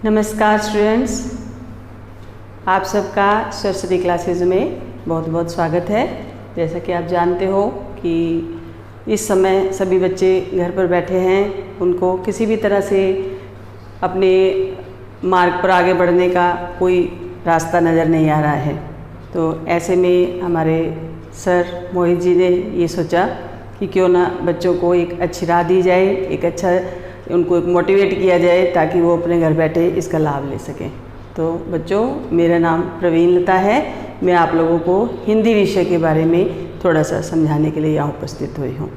नमस्कार स्टूडेंट्स, आप सबका सरस्वती क्लासेज में बहुत बहुत स्वागत है। जैसा कि आप जानते हो कि इस समय सभी बच्चे घर पर बैठे हैं, उनको किसी भी तरह से अपने मार्ग पर आगे बढ़ने का कोई रास्ता नज़र नहीं आ रहा है। तो ऐसे में हमारे सर मोहित जी ने ये सोचा कि क्यों ना बच्चों को एक अच्छी राह दी जाए, एक अच्छा उनको एक मोटिवेट किया जाए ताकि वो अपने घर बैठे इसका लाभ ले सकें। तो बच्चों, मेरा नाम प्रवीण लता है। मैं आप लोगों को हिंदी विषय के बारे में थोड़ा सा समझाने के लिए यहाँ उपस्थित हुई हूँ।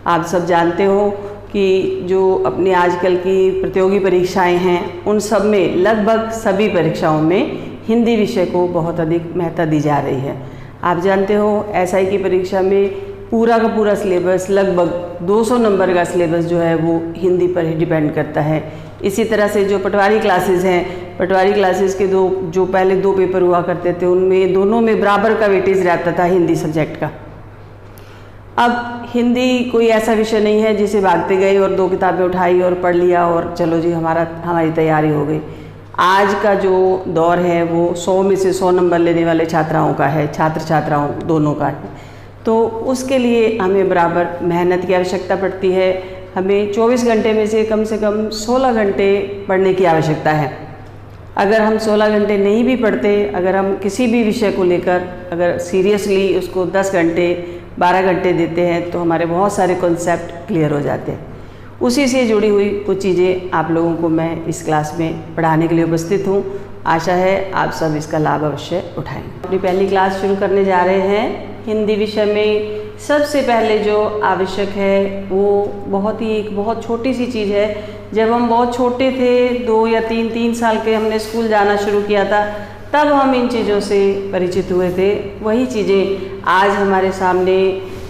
आप सब जानते हो कि जो अपनी आजकल की प्रतियोगी परीक्षाएं हैं, उन सब में लगभग सभी परीक्षाओं में हिंदी विषय को बहुत अधिक महत्व दी जा रही है। आप जानते हो एसआई की परीक्षा में पूरा का पूरा सिलेबस, लगभग 200 नंबर का सिलेबस जो है वो हिंदी पर ही डिपेंड करता है। इसी तरह से जो पटवारी क्लासेस हैं, पटवारी क्लासेस के जो पहले 2 पेपर हुआ करते थे, उनमें दोनों में बराबर का वेटेज रहता था हिंदी सब्जेक्ट का। अब हिंदी कोई ऐसा विषय नहीं है जिसे भागते गए और 2 किताबें उठाई और पढ़ लिया और चलो जी हमारी तैयारी हो गई। आज का जो दौर है वो 100 में से 100 नंबर लेने वाले छात्राओं का है, छात्र छात्राओं दोनों का है। तो उसके लिए हमें बराबर मेहनत की आवश्यकता पड़ती है। हमें 24 घंटे में से कम 16 घंटे पढ़ने की आवश्यकता है। अगर हम 16 घंटे नहीं भी पढ़ते, अगर हम किसी भी विषय को लेकर अगर सीरियसली उसको 10 घंटे 12 घंटे देते हैं तो हमारे बहुत सारे कॉन्सेप्ट क्लियर हो जाते हैं। उसी से जुड़ी हुई कुछ चीज़ें आप लोगों को मैं इस क्लास में पढ़ाने के लिए उपस्थित हूँ। आशा है आप सब इसका लाभ अवश्य उठाएंगे। अपनी पहली क्लास शुरू करने जा रहे हैं। हिंदी विषय में सबसे पहले जो आवश्यक है वो एक बहुत छोटी सी चीज़ है। जब हम बहुत छोटे थे, 2 या 3 साल के, हमने स्कूल जाना शुरू किया था, तब हम इन चीज़ों से परिचित हुए थे। वही चीज़ें आज हमारे सामने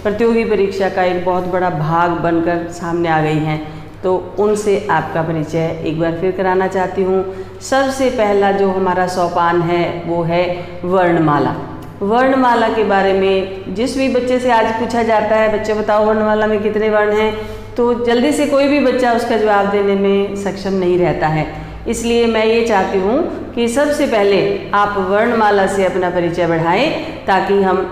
प्रतियोगी परीक्षा का एक बहुत बड़ा भाग बनकर सामने आ गई हैं। तो उनसे आपका परिचय एक बार फिर कराना चाहती हूँ। सबसे पहला जो हमारा सोपान है वो है वर्णमाला। वर्णमाला के बारे में जिस भी बच्चे से आज पूछा जाता है, बच्चे बताओ वर्णमाला में कितने वर्ण हैं, तो जल्दी से कोई भी बच्चा उसका जवाब देने में सक्षम नहीं रहता है। इसलिए मैं ये चाहती हूँ कि सबसे पहले आप वर्णमाला से अपना परिचय बढ़ाएं ताकि हम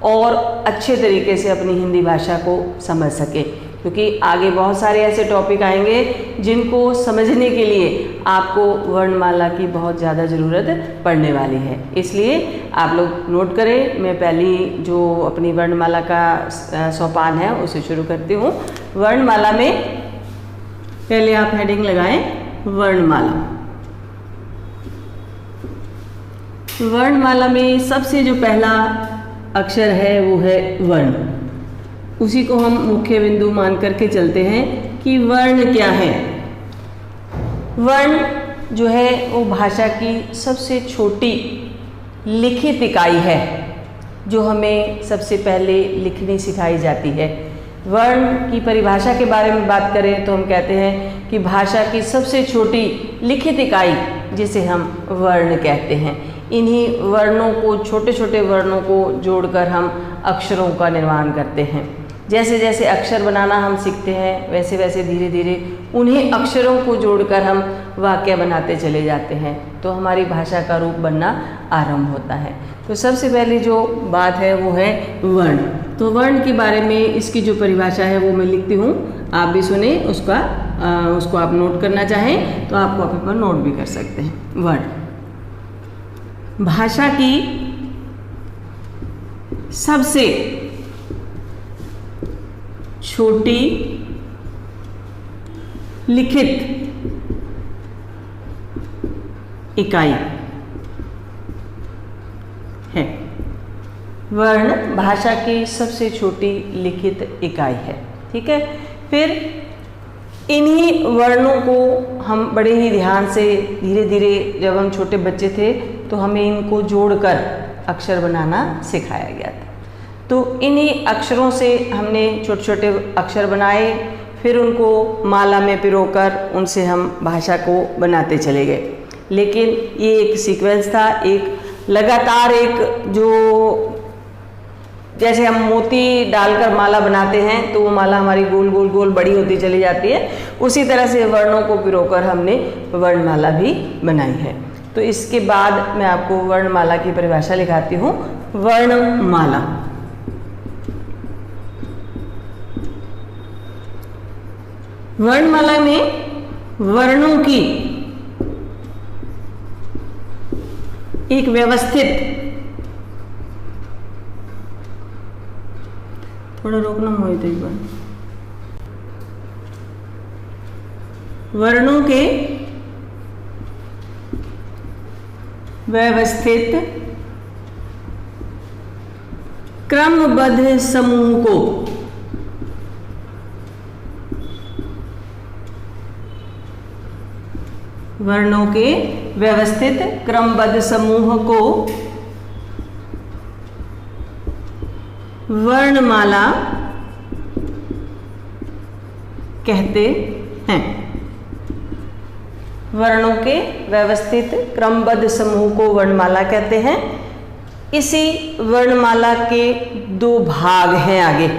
और अच्छे तरीके से अपनी हिंदी भाषा को समझ सकें, क्योंकि आगे बहुत सारे ऐसे टॉपिक आएंगे जिनको समझने के लिए आपको वर्णमाला की बहुत ज़्यादा ज़रूरत पड़ने वाली है। इसलिए आप लोग नोट करें। मैं पहली जो अपनी वर्णमाला का सोपान है उसे शुरू करती हूँ। वर्णमाला में पहले आप हेडिंग लगाएं वर्णमाला। वर्णमाला में सबसे जो पहला अक्षर है वो है वर्ण। उसी को हम मुख्य बिंदु मान करके चलते हैं कि वर्ण क्या है। वर्ण जो है वो भाषा की सबसे छोटी लिखित इकाई है जो हमें सबसे पहले लिखनी सिखाई जाती है। वर्ण की परिभाषा के बारे में बात करें तो हम कहते हैं कि भाषा की सबसे छोटी लिखित इकाई जिसे हम वर्ण कहते हैं। इन्हीं वर्णों को, छोटे छोटे वर्णों को जोड़कर हम अक्षरों का निर्माण करते हैं। जैसे जैसे अक्षर बनाना हम सीखते हैं वैसे वैसे धीरे धीरे उन्हीं अक्षरों को जोड़कर हम वाक्य बनाते चले जाते हैं, तो हमारी भाषा का रूप बनना आरंभ होता है। तो सबसे पहली जो बात है वो है वर्ण। तो वर्ण के बारे में इसकी जो परिभाषा है वो मैं लिखती हूँ, आप भी सुने उसको आप नोट करना चाहें तो आप कॉपी पर नोट भी कर सकते हैं। वर्ण भाषा की सबसे छोटी लिखित इकाई है। वर्ण भाषा की सबसे छोटी लिखित इकाई है। ठीक है। फिर इन्हीं वर्णों को हम बड़े ही ध्यान से धीरे धीरे, जब हम छोटे बच्चे थे तो हमें इनको जोड़कर अक्षर बनाना सिखाया गया था। तो इन्हीं अक्षरों से हमने छोटे छोटे अक्षर बनाए, फिर उनको माला में पिरोकर उनसे हम भाषा को बनाते चले गए। लेकिन ये एक सीक्वेंस था, एक लगातार एक जो जैसे हम मोती डालकर माला बनाते हैं तो वो माला हमारी गोल गोल गोल बड़ी होती चली जाती है, उसी तरह से वर्णों को पिरोकर हमने वर्णमाला भी बनाई है। तो इसके बाद मैं आपको वर्णमाला की परिभाषा लिखाती हूँ। वर्णमाला, वर्णमाला में वर्णों की एक व्यवस्थित, थोड़ा रोकना मोहित एक बार, वर्णों के व्यवस्थित क्रमबद्ध समूह को वर्णों के व्यवस्थित क्रमबद्ध समूह को वर्णमाला कहते हैं। वर्णों के व्यवस्थित क्रमबद्ध समूह को वर्णमाला कहते हैं। इसी वर्णमाला के दो भाग हैं आगे।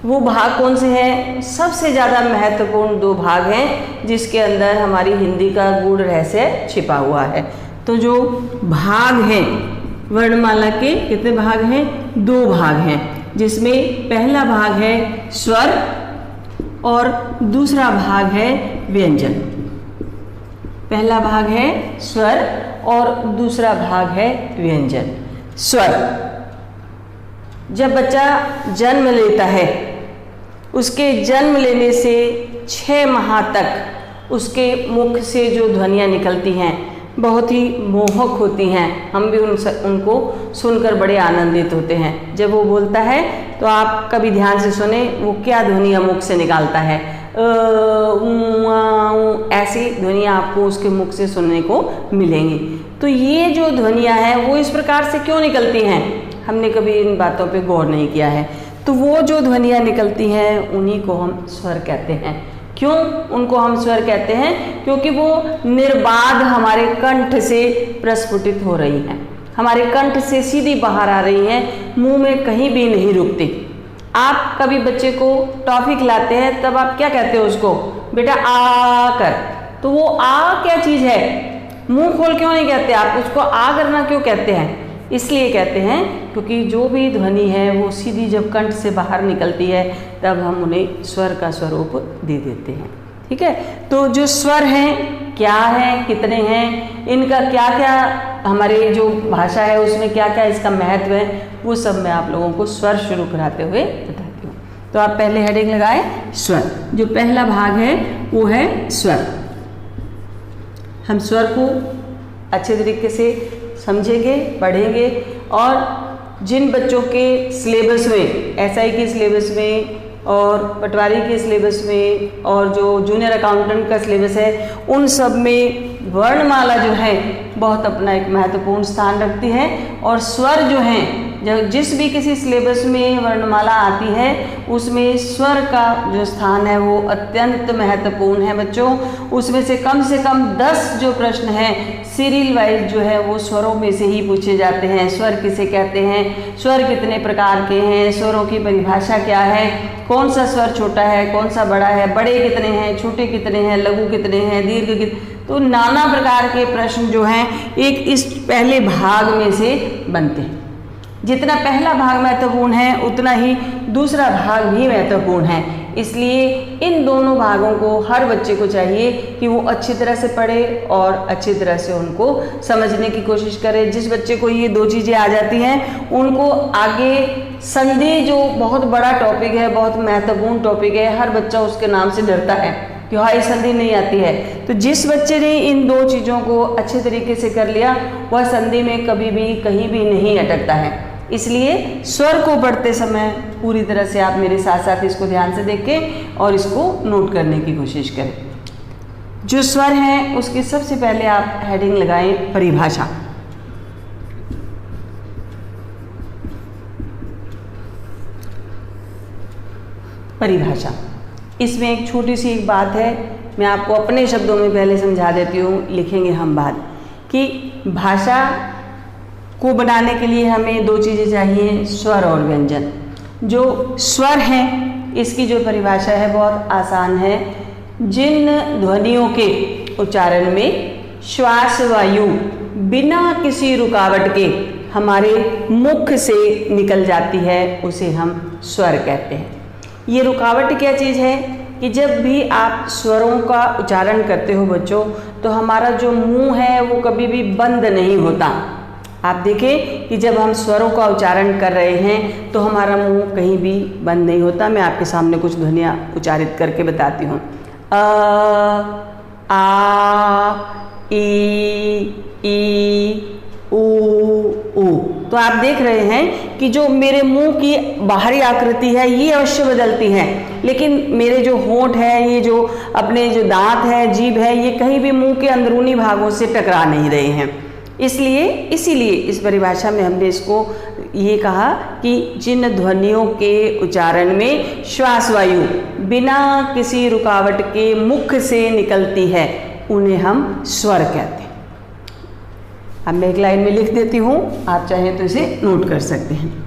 वो भाग कौन से हैं? सबसे ज़्यादा महत्वपूर्ण दो भाग हैं जिसके अंदर हमारी हिंदी का गूढ़ रहस्य छिपा हुआ है। तो जो भाग हैं वर्णमाला के, कितने भाग हैं? दो भाग हैं, जिसमें पहला भाग है स्वर और दूसरा भाग है व्यंजन। पहला भाग है स्वर और दूसरा भाग है व्यंजन। स्वर, जब बच्चा जन्म लेता है, उसके जन्म लेने से 6 माह तक उसके मुख से जो ध्वनियाँ निकलती हैं बहुत ही मोहक होती हैं। हम भी उनको सुनकर बड़े आनंदित होते हैं। जब वो बोलता है तो आप कभी ध्यान से सुने वो क्या ध्वनियाँ मुख से निकालता है। ऐसी ध्वनियाँ आपको उसके मुख से सुनने को मिलेंगी। तो ये जो ध्वनियाँ हैं वो इस प्रकार से क्यों निकलती हैं, हमने कभी इन बातों पे गौर नहीं किया है। तो वो जो ध्वनियाँ निकलती हैं उन्हीं को हम स्वर कहते हैं। क्यों उनको हम स्वर कहते हैं? क्योंकि वो निर्बाध हमारे कंठ से प्रस्फुटित हो रही हैं, हमारे कंठ से सीधी बाहर आ रही हैं, मुंह में कहीं भी नहीं रुकती। आप कभी बच्चे को टॉफी खिलाते हैं तब आप क्या कहते हो उसको? बेटा आ कर। तो वो आ क्या चीज़ है? मुंह खोल क्यों नहीं कहते आप उसको? आ करना क्यों कहते हैं? इसलिए कहते हैं क्योंकि जो भी ध्वनि है वो सीधी जब कंठ से बाहर निकलती है तब हम उन्हें स्वर का स्वरूप दे देते हैं। ठीक है, तो जो स्वर हैं क्या हैं, कितने हैं, इनका क्या क्या हमारे जो भाषा है उसमें क्या क्या इसका महत्व है, वो सब मैं आप लोगों को स्वर शुरू कराते हुए बताती हूँ। तो आप पहले हेडिंग लगाए स्वर। जो पहला भाग है वो है स्वर। हम स्वर को अच्छे तरीके से समझेंगे, पढ़ेंगे, और जिन बच्चों के सिलेबस में, एसआई के सिलेबस में और पटवारी के सिलेबस में और जो जूनियर अकाउंटेंट का सिलेबस है उन सब में वर्णमाला जो है बहुत अपना एक महत्वपूर्ण स्थान रखती है। और स्वर जो हैं, जिस भी किसी सिलेबस में वर्णमाला आती है उसमें स्वर का जो स्थान है वो अत्यंत महत्वपूर्ण है बच्चों। उसमें से कम 10 जो प्रश्न हैं सीरियल वाइज जो है वो स्वरों में से ही पूछे जाते हैं। स्वर किसे कहते हैं, स्वर कितने प्रकार के हैं, स्वरों की परिभाषा क्या है, कौन सा स्वर छोटा है, कौन सा बड़ा है, बड़े कितने हैं, छोटे कितने हैं, लघु कितने हैं, दीर्घ कितने। तो नाना प्रकार के प्रश्न जो हैं एक इस पहले भाग में से बनते हैं। जितना पहला भाग महत्वपूर्ण है उतना ही दूसरा भाग भी महत्वपूर्ण है। इसलिए इन दोनों भागों को हर बच्चे को चाहिए कि वो अच्छी तरह से पढ़े और अच्छी तरह से उनको समझने की कोशिश करे। जिस बच्चे को ये दो चीज़ें आ जाती हैं उनको आगे संधि जो बहुत बड़ा टॉपिक है, बहुत महत्वपूर्ण टॉपिक है, हर बच्चा उसके नाम से डरता है कि हाई संधि नहीं आती है। तो जिस बच्चे ने इन दो चीज़ों को अच्छे तरीके से कर लिया वह संधि में कभी भी कहीं भी नहीं अटकता है। इसलिए स्वर को पढ़ते समय पूरी तरह से आप मेरे साथ साथ इसको ध्यान से देखें और इसको नोट करने की कोशिश करें। जो स्वर हैं उसकी सबसे पहले आप हेडिंग लगाएं परिभाषा। परिभाषा, इसमें एक छोटी सी एक बात है, मैं आपको अपने शब्दों में पहले समझा देती हूँ, लिखेंगे हम बाद, कि भाषा को बनाने के लिए हमें दो चीज़ें चाहिए, स्वर और व्यंजन। जो स्वर है इसकी जो परिभाषा है बहुत आसान है। जिन ध्वनियों के उच्चारण में श्वास वायु बिना किसी रुकावट के हमारे मुख से निकल जाती है उसे हम स्वर कहते हैं। ये रुकावट क्या चीज़ है कि जब भी आप स्वरों का उच्चारण करते हो बच्चों, तो हमारा जो मुंह है वो कभी भी बंद नहीं होता। आप देखें कि जब हम स्वरों का उच्चारण कर रहे हैं तो हमारा मुंह कहीं भी बंद नहीं होता। मैं आपके सामने कुछ ध्वनियाँ उच्चारित करके बताती हूँ। अ, आ, ई, ऊ, ऊ। तो आप देख रहे हैं कि जो मेरे मुंह की बाहरी आकृति है ये अवश्य बदलती है, लेकिन मेरे जो होंठ है, ये जो अपने जो दांत है, जीभ है, ये कहीं भी मुंह के अंदरूनी भागों से टकरा नहीं रहे हैं। इसीलिए इस परिभाषा में हमने इसको ये कहा कि जिन ध्वनियों के उच्चारण में श्वास वायु बिना किसी रुकावट के मुख से निकलती है उन्हें हम स्वर कहते हैं। अब मैं एक लाइन में लिख देती हूँ, आप चाहें तो इसे नोट कर सकते हैं।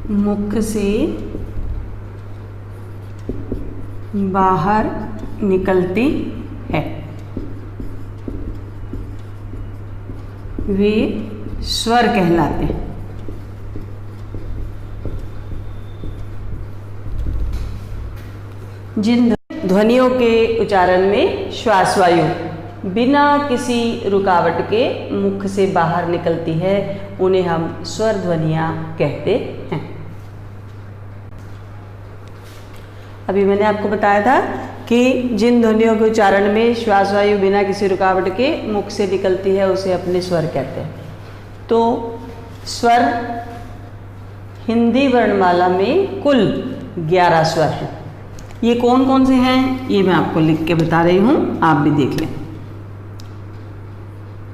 मुख से बाहर निकलती है वे स्वर कहलाते हैं। जिन ध्वनियों के उच्चारण में श्वास वायु बिना किसी रुकावट के मुख से बाहर निकलती है उन्हें हम स्वर ध्वनियाँ कहते हैं। अभी मैंने आपको बताया था कि जिन ध्वनियों के उच्चारण में श्वास वायु बिना किसी रुकावट के मुख से निकलती है उसे अपने स्वर कहते हैं। तो स्वर हिंदी वर्णमाला में कुल 11 स्वर हैं। ये कौन कौन से हैं ये मैं आपको लिख के बता रही हूँ, आप भी देख लें।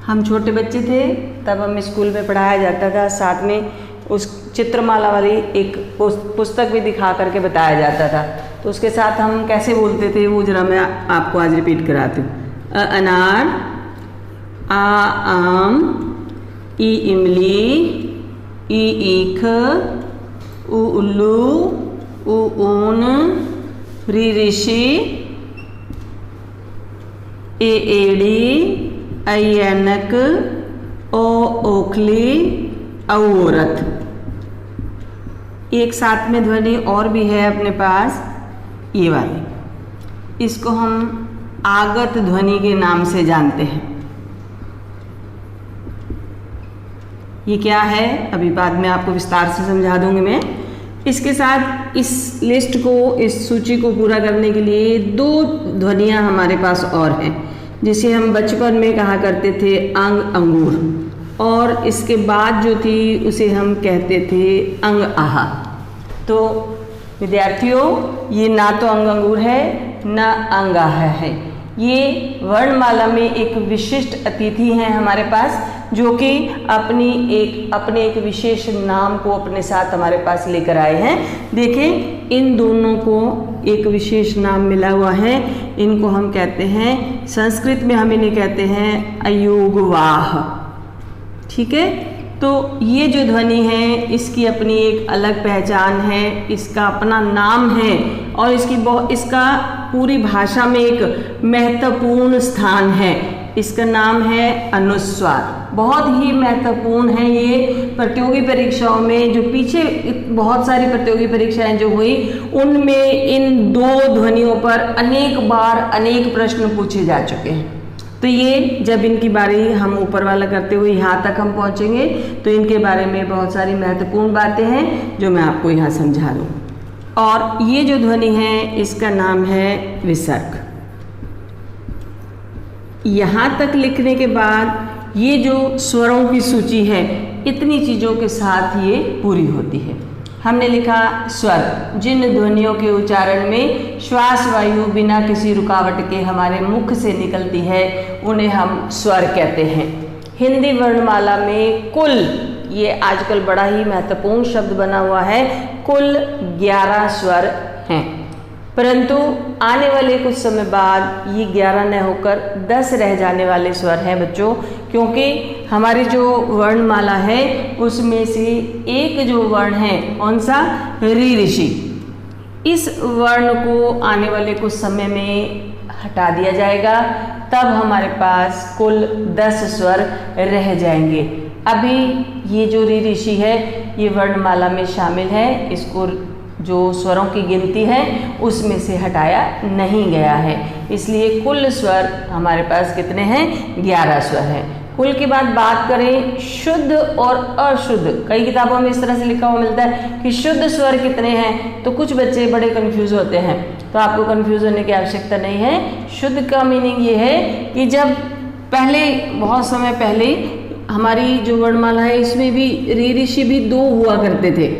हम छोटे बच्चे थे तब हमें स्कूल में पढ़ाया जाता था, साथ में उस चित्रमाला वाली एक पुस्तक भी दिखा करके बताया जाता था। तो उसके साथ हम कैसे बोलते थे वो जरा मैं आपको आज रिपीट कराती हूँ। अनार, आ आम, ई इमली, ई ईख, उ उल्लू, उ ऊन, री ऋषि, ए एड़ी, आई ऐनक, ओ ओखली, औ औरत। एक साथ में ध्वनि और भी है अपने पास, ये वाली, इसको हम आगत ध्वनि के नाम से जानते हैं। ये क्या है अभी बाद में आपको विस्तार से समझा दूंगी मैं। इसके साथ इस लिस्ट को, इस सूची को पूरा करने के लिए 2 ध्वनियाँ हमारे पास और हैं, जिसे हम बचपन में कहा करते थे अंग अंगूर, और इसके बाद जो थी उसे हम कहते थे अंग आहा। तो विद्यार्थियों, ये ना तो अंग अंगूर है ना अंग आहा है, ये वर्णमाला में एक विशिष्ट अतिथि हैं हमारे पास, जो कि अपने एक विशेष नाम को अपने साथ हमारे पास लेकर आए हैं। देखें, इन दोनों को एक विशेष नाम मिला हुआ है। इनको हम कहते हैं, संस्कृत में हम इन्हें कहते हैं अयोगवाह। ठीक है, तो ये जो ध्वनि है इसकी अपनी एक अलग पहचान है, इसका अपना नाम है, और इसका पूरी भाषा में एक महत्वपूर्ण स्थान है। इसका नाम है अनुस्वार। बहुत ही महत्वपूर्ण है ये। प्रतियोगी परीक्षाओं में जो पीछे बहुत सारी प्रतियोगी परीक्षाएं जो हुई, उनमें इन 2 ध्वनियों पर अनेक बार अनेक प्रश्न पूछे जा चुके हैं। तो ये जब इनकी बारी हम ऊपर वाला करते हुए यहाँ तक हम पहुँचेंगे तो इनके बारे में बहुत सारी महत्वपूर्ण बातें हैं जो मैं आपको यहाँ समझा दूँ। और ये जो ध्वनि है इसका नाम है विसर्ग। यहाँ तक लिखने के बाद ये जो स्वरों की सूची है इतनी चीज़ों के साथ ये पूरी होती है। हमने लिखा स्वर, जिन ध्वनियों के उच्चारण में श्वास वायु बिना किसी रुकावट के हमारे मुख से निकलती है उन्हें हम स्वर कहते हैं। हिंदी वर्णमाला में कुल, ये आजकल बड़ा ही महत्वपूर्ण शब्द बना हुआ है, कुल 11 स्वर हैं, परंतु आने वाले कुछ समय बाद ये 11 न होकर 10 रह जाने वाले स्वर हैं बच्चों, क्योंकि हमारी जो वर्णमाला है उसमें से एक जो वर्ण है कौन सा, री ऋषि, इस वर्ण को आने वाले कुछ समय में हटा दिया जाएगा, तब हमारे पास कुल 10 स्वर रह जाएंगे। अभी ये जो री ऋषि है ये वर्णमाला में शामिल है, इसको जो स्वरों की गिनती है उसमें से हटाया नहीं गया है, इसलिए कुल स्वर हमारे पास कितने हैं, 11 स्वर हैं। कुल की बात करें शुद्ध और अशुद्ध, कई किताबों में इस तरह से लिखा हुआ मिलता है कि शुद्ध स्वर कितने हैं, तो कुछ बच्चे बड़े कंफ्यूज होते हैं, तो आपको कंफ्यूज होने की आवश्यकता नहीं है। शुद्ध का मीनिंग ये है कि जब पहले, बहुत समय पहले हमारी जो वर्णमाला है इसमें भी री ऋषि भी 2 हुआ करते थे,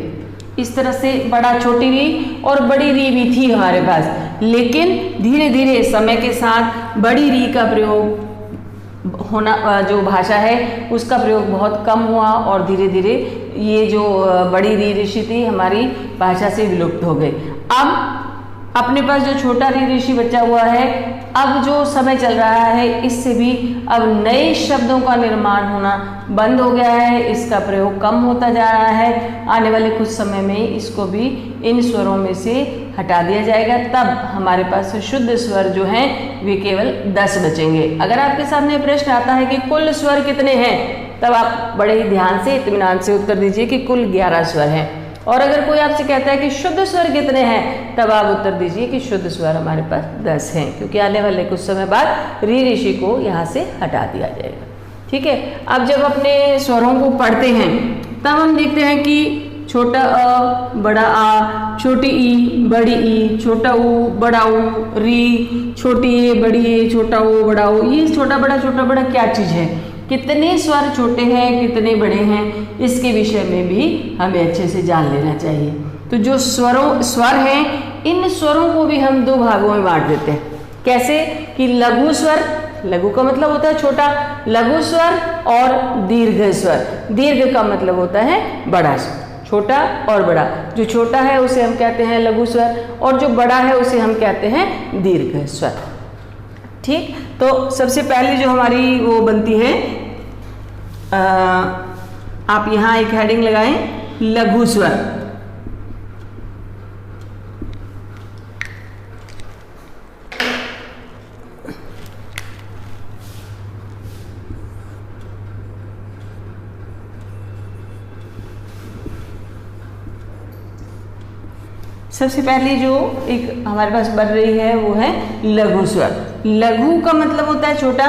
इस तरह से बड़ा छोटी री और बड़ी री भी थी हमारे पास, लेकिन धीरे धीरे समय के साथ बड़ी री का प्रयोग होना, जो भाषा है उसका प्रयोग बहुत कम हुआ और धीरे धीरे ये जो बड़ी री ऋषि थी हमारी भाषा से विलुप्त हो गई। अब अपने पास जो छोटा री ऋषि बचा हुआ है, अब जो समय चल रहा है इससे भी अब नए शब्दों का निर्माण होना बंद हो गया है, इसका प्रयोग कम होता जा रहा है। आने वाले कुछ समय में इसको भी इन स्वरों में से हटा दिया जाएगा, तब हमारे पास शुद्ध स्वर जो हैं वे केवल 10 बचेंगे। अगर आपके सामने प्रश्न आता है कि कुल स्वर कितने हैं, तब आप बड़े ही ध्यान से, इत्मीनान से उत्तर दीजिए कि कुल 11 स्वर हैं। और अगर कोई आपसे कहता है कि शुद्ध स्वर कितने हैं, तब आप उत्तर दीजिए कि शुद्ध स्वर हमारे पास 10 हैं, क्योंकि आने वाले कुछ समय बाद री ऋषि को यहाँ से हटा दिया जाएगा। ठीक है, अब जब अपने स्वरों को पढ़ते हैं तब हम देखते हैं कि छोटा अ, बड़ा आ, छोटी ई, बड़ी ई, छोटा ऊ, बड़ा ऊ, री, छोटी ए, बड़ी ए, छोटा ओ, बड़ा ओ, ये छोटा बड़ा क्या चीज़ है, कितने स्वर छोटे हैं कितने बड़े हैं, इसके विषय में भी हमें अच्छे से जान लेना चाहिए। तो जो स्वर हैं, इन स्वरों को भी हम 2 भागों में बांट देते हैं। कैसे कि लघु स्वर, लघु का मतलब होता है छोटा, लघु स्वर और दीर्घ स्वर। दीर्घ का मतलब होता है बड़ा स्वर, छोटा और बड़ा। जो छोटा है उसे हम कहते हैं लघु स्वर और जो बड़ा है उसे हम कहते हैं दीर्घ स्वर। ठीक, तो सबसे पहले जो हमारी वो बनती है, आप यहाँ एक हेडिंग लगाएं, लघु स्वर। सबसे पहले जो एक हमारे पास बन रही है वो है लघु स्वर। लघु का मतलब होता है छोटा,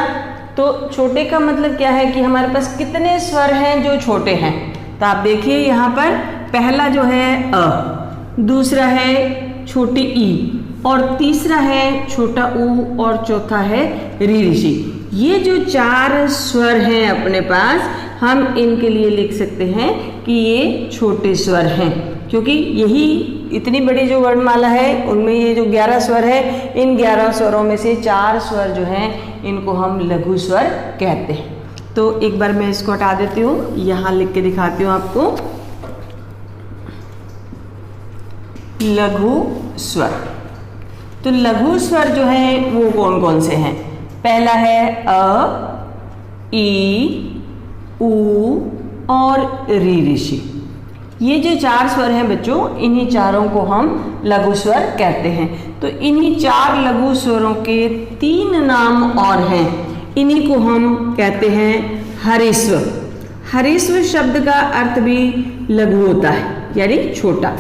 तो छोटे का मतलब क्या है कि हमारे पास कितने स्वर हैं जो छोटे हैं। तो आप देखिए यहाँ पर पहला जो है अ, दूसरा है छोटी ई, और तीसरा है छोटा ऊ, और चौथा है री ऋषि। ये जो 4 स्वर हैं अपने पास, हम इनके लिए लिख सकते हैं कि ये छोटे स्वर हैं, क्योंकि यही इतनी बड़ी जो वर्णमाला है उनमें ये जो 11 स्वर है, इन 11 स्वरों में से 4 स्वर जो हैं इनको हम लघु स्वर कहते हैं। तो एक बार मैं इसको हटा देती हूँ, यहाँ लिख के दिखाती हूँ आपको। लघु स्वर, तो लघु स्वर जो है वो कौन कौन से हैं? पहला है अ, ई, ऊ और री ऋषि। ये जो 4 स्वर हैं बच्चों, इन्हीं चारों को हम लघु स्वर कहते हैं। तो इन्हीं 4 लघु स्वरों के 3 नाम और हैं, इन्हीं को हम कहते हैं हरिस्व। हरिस्व शब्द का अर्थ भी लघु होता है, यानी छोटा।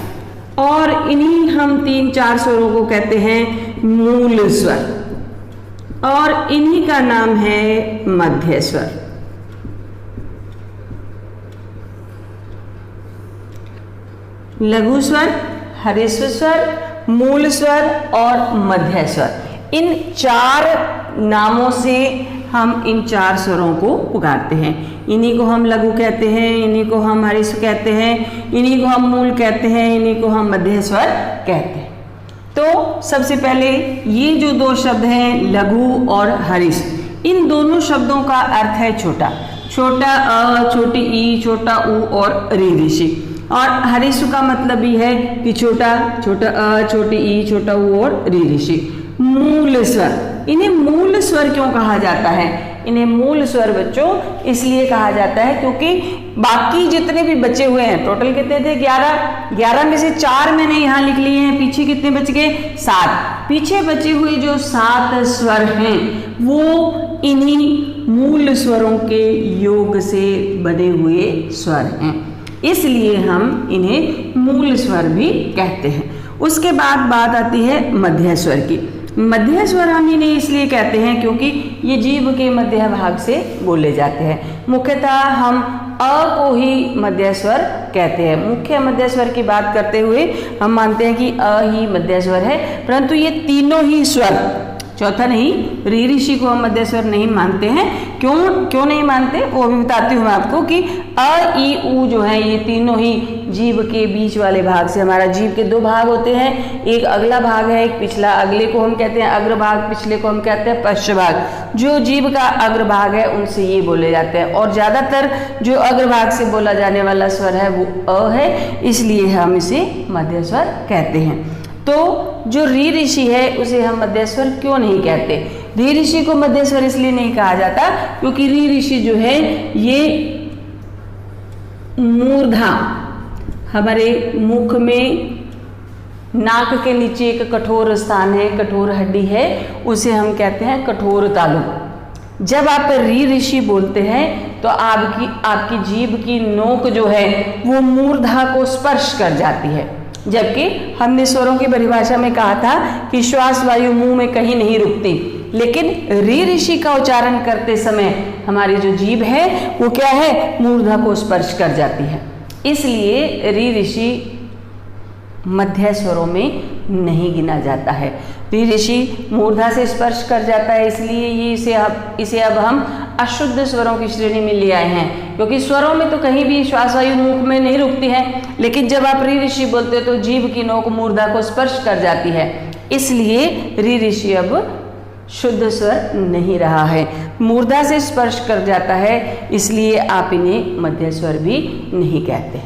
और इन्हीं हम 3-4 स्वरों को कहते हैं मूल स्वर, और इन्हीं का नाम है मध्य स्वर। लघु स्वर, हरिस्व स्वर, मूल स्वर और मध्य स्वर, इन 4 नामों से हम इन 4 स्वरों को पुकारते हैं। इन्हीं को हम लघु कहते हैं, इन्हीं को हम हरिस्व कहते हैं, इन्हीं को हम मूल कहते हैं, इन्हीं को हम मध्य स्वर कहते हैं। तो सबसे पहले ये जो 2 शब्द हैं लघु और हरिस्व, इन दोनों शब्दों का अर्थ है छोटा। छोटा अ, छोटी ई, छोटा ऊ और री ऋषि। और हरिस्व का मतलब भी है कि छोटा अ, छोटी ई, छोटा ऊ और री ऋषि। मूल स्वर, इन्हें मूल स्वर क्यों कहा जाता है? इन्हें मूल स्वर बच्चों इसलिए कहा जाता है क्योंकि बाकी जितने भी बचे हुए हैं, टोटल कितने थे? 11 में से 4 मैंने यहाँ लिख लिए हैं। पीछे कितने बच गए? 7। पीछे बचे हुए जो 7 स्वर हैं वो इन्हीं मूल स्वरों के योग से बने हुए स्वर हैं, इसलिए हम इन्हें मूल स्वर भी कहते हैं। उसके बाद बात आती है मध्य स्वर की। मध्य स्वर हम इन्हें इसलिए कहते हैं क्योंकि ये जीभ के मध्य भाग से बोले जाते हैं। मुख्यतः हम अ को ही मध्य स्वर कहते हैं। मुख्य मध्य स्वर की बात करते हुए हम मानते हैं कि अ ही मध्य स्वर है, परंतु ये तीनों ही स्वर, चौथा नहीं, री ऋषि को हम मध्य स्वर नहीं मानते हैं। क्यों नहीं मानते वो भी बताती हूँ मैं आपको कि अ ई उ जो है ये तीनों ही जीभ के बीच वाले भाग से, हमारा जीभ के 2 भाग होते हैं, एक अगला भाग है, एक पिछला। अगले को हम कहते हैं अग्र भाग, पिछले को हम कहते हैं पश्च भाग। जो जीभ का अग्र भाग है उनसे ये बोले जाते हैं, और ज़्यादातर जो अग्र भाग से बोला जाने वाला स्वर है वो अ है, इसलिए हम इसे मध्य स्वर कहते हैं। तो जो री ऋषि है उसे हम मध्य स्वर क्यों नहीं कहते? री ऋषि को मध्य स्वर इसलिए नहीं कहा जाता क्योंकि री ऋषि जो है ये मूर्धा, हमारे मुख में नाक के नीचे एक कठोर स्थान है, कठोर हड्डी है, उसे हम कहते हैं कठोर तालु। जब आप री ऋषि बोलते हैं तो आपकी जीभ की नोक जो है वो मूर्धा को स्पर्श कर जाती है, जबकि हमने स्वरों की परिभाषा में कहा था कि श्वास वायु मुंह में कहीं नहीं रुकती, लेकिन री ऋषि का उच्चारण करते समय हमारी जो जीभ है वो क्या है? मूर्धा को स्पर्श कर जाती है, इसलिए री ऋषि मध्य स्वरों में नहीं गिना जाता है। री ऋषि मूर्धा से स्पर्श कर जाता है, इसलिए इसे अब हम अशुद्ध स्वरों की श्रेणी में ले आए हैं, क्योंकि स्वरों में तो कहीं भी श्वास वायु मुख में नहीं रुकती है, लेकिन जब आप री ऋषि बोलते हो तो जीभ की नोक मूर्धा को स्पर्श कर जाती है, इसलिए री ऋषि अब शुद्ध स्वर नहीं रहा है, मूर्धा से स्पर्श कर जाता है, इसलिए आप इन्हें मध्य स्वर भी नहीं कहते।